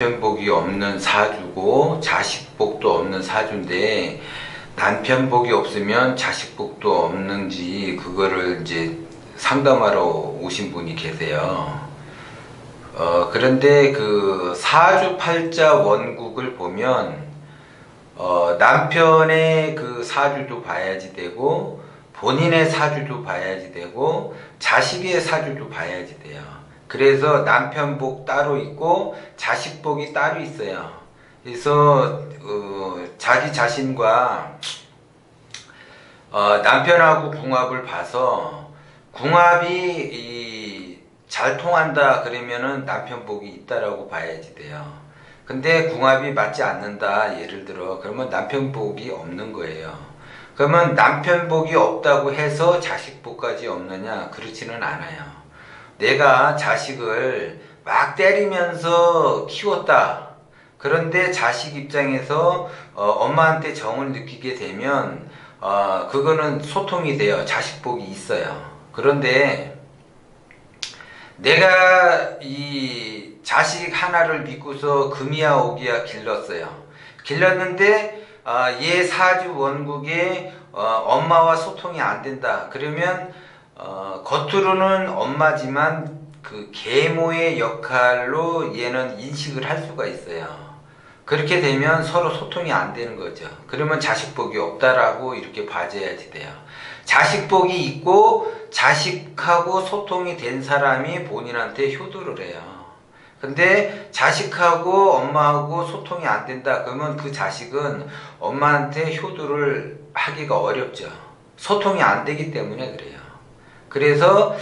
남편 복이 없는 사주고 자식 복도 없는 사주인데, 남편 복이 없으면 자식 복도 없는지 그거를 이제 상담하러 오신 분이 계세요. 그런데 그 사주팔자 원국을 보면 남편의 그 사주도 봐야지 되고, 본인의 사주도 봐야지 되고, 자식의 사주도 봐야지 돼요. 그래서 남편 복 따로 있고 자식 복이 따로 있어요. 그래서 자기 자신과 남편하고 궁합을 봐서, 궁합이 잘 통한다 그러면은 남편 복이 있다라고 봐야지 돼요. 근데 궁합이 맞지 않는다, 예를 들어, 그러면 남편 복이 없는 거예요. 그러면 남편 복이 없다고 해서 자식 복까지 없느냐? 그렇지는 않아요. 내가 자식을 막 때리면서 키웠다. 그런데 자식 입장에서 엄마한테 정을 느끼게 되면 그거는 소통이 돼요. 자식 복이 있어요. 그런데 내가 이 자식 하나를 믿고서 금이야 오기야 길렀어요. 길렀는데 얘 사주 원국에 엄마와 소통이 안 된다. 그러면 겉으로는 엄마지만 그 계모의 역할로 얘는 인식을 할 수가 있어요. 그렇게 되면 서로 소통이 안 되는 거죠. 그러면 자식복이 없다라고 이렇게 봐줘야지 돼요. 자식복이 있고 자식하고 소통이 된 사람이 본인한테 효도를 해요. 근데 자식하고 엄마하고 소통이 안 된다 그러면 그 자식은 엄마한테 효도를 하기가 어렵죠. 소통이 안 되기 때문에 그래요. 그래서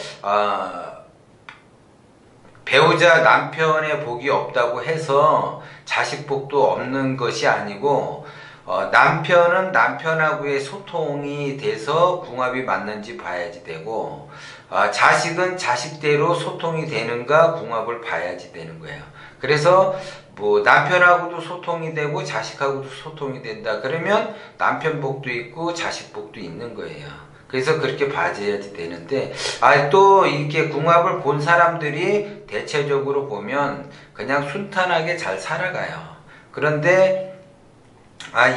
배우자 남편의 복이 없다고 해서 자식 복도 없는 것이 아니고, 남편은 남편하고의 소통이 돼서 궁합이 맞는지 봐야지 되고, 자식은 자식대로 소통이 되는가 궁합을 봐야지 되는 거예요. 그래서 뭐 남편하고도 소통이 되고 자식하고도 소통이 된다 그러면 남편 복도 있고 자식 복도 있는 거예요. 그래서 그렇게 봐줘야지 되는데, 또 이렇게 궁합을 본 사람들이 대체적으로 보면 그냥 순탄하게 잘 살아가요. 그런데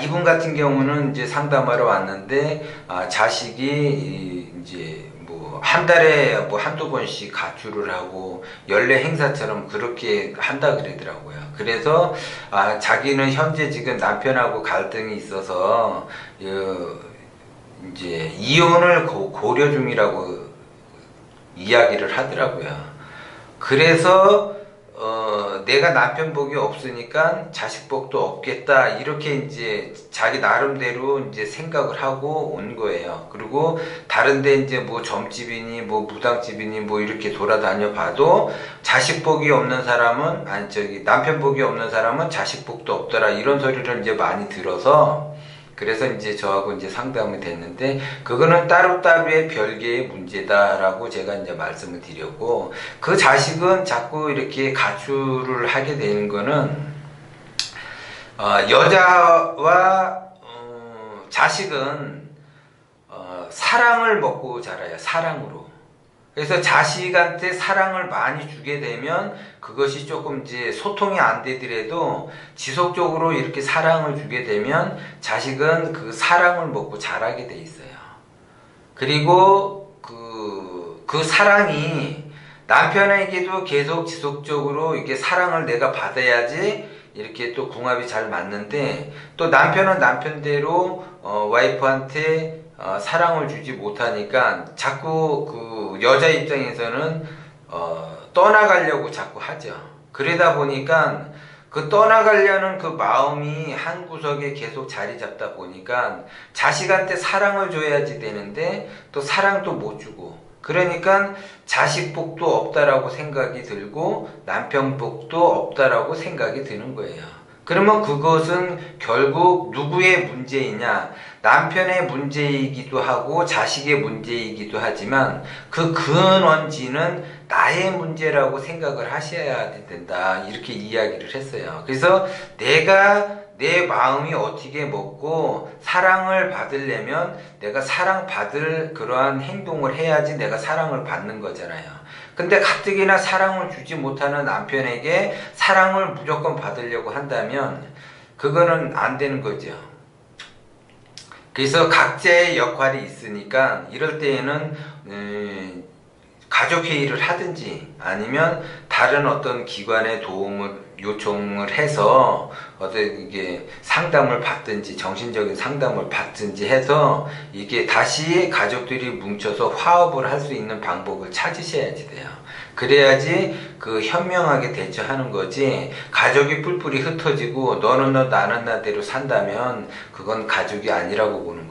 이분 같은 경우는 이제 상담하러 왔는데, 자식이 이제 뭐 한 달에 뭐 한두 번씩 가출을 하고 연례 행사처럼 그렇게 한다 그러더라고요. 그래서 자기는 현재 지금 남편하고 갈등이 있어서 이제 이혼을 고려 중이라고 이야기를 하더라고요. 그래서 내가 남편 복이 없으니까 자식 복도 없겠다, 이렇게 이제 자기 나름대로 이제 생각을 하고 온 거예요. 그리고 다른데 이제 뭐 점집이니 뭐 무당집이니 뭐 이렇게 돌아다녀 봐도 자식 복이 없는 사람은 남편 복이 없는 사람은 자식 복도 없더라, 이런 소리를 이제 많이 들어서, 그래서 이제 저하고 이제 상담이 됐는데, 그거는 따로따로의 별개의 문제다라고 제가 이제 말씀을 드렸고, 그 자식은 자꾸 이렇게 가출을 하게 되는 거는, 여자와 자식은 사랑을 먹고 자라요. 사랑으로. 그래서 자식한테 사랑을 많이 주게 되면 그것이 조금 이제 소통이 안 되더라도 지속적으로 이렇게 사랑을 주게 되면 자식은 그 사랑을 먹고 자라게 돼 있어요. 그리고 그 사랑이 남편에게도 계속 지속적으로 이렇게 사랑을 내가 받아야지 이렇게 또 궁합이 잘 맞는데, 또 남편은 남편대로 와이프한테 사랑을 주지 못하니까 자꾸 그 여자 입장에서는 떠나가려고 자꾸 하죠. 그러다 보니까 그 떠나가려는 그 마음이 한 구석에 계속 자리 잡다 보니까 자식한테 사랑을 줘야지 되는데 또 사랑도 못 주고, 그러니까 자식 복도 없다라고 생각이 들고 남편 복도 없다라고 생각이 드는 거예요. 그러면 그것은 결국 누구의 문제이냐? 남편의 문제이기도 하고 자식의 문제이기도 하지만 그 근원지는 나의 문제라고 생각을 하셔야 된다, 이렇게 이야기를 했어요. 그래서 내가 내 마음이 어떻게 먹고 사랑을 받으려면 내가 사랑받을 그러한 행동을 해야지 내가 사랑을 받는 거잖아요. 근데 가뜩이나 사랑을 주지 못하는 남편에게 사랑을 무조건 받으려고 한다면 그거는 안 되는 거죠. 그래서 각자의 역할이 있으니까 이럴 때에는 가족회의를 하든지 아니면 다른 어떤 기관의 도움을 요청을 해서 어떤 이게 상담을 받든지 정신적인 상담을 받든지 해서 이게 다시 가족들이 뭉쳐서 화합을 할 수 있는 방법을 찾으셔야지 돼요. 그래야지 그 현명하게 대처하는 거지, 가족이 뿔뿔이 흩어지고 너는 너 나는 나대로 산다면 그건 가족이 아니라고 보는 거예요.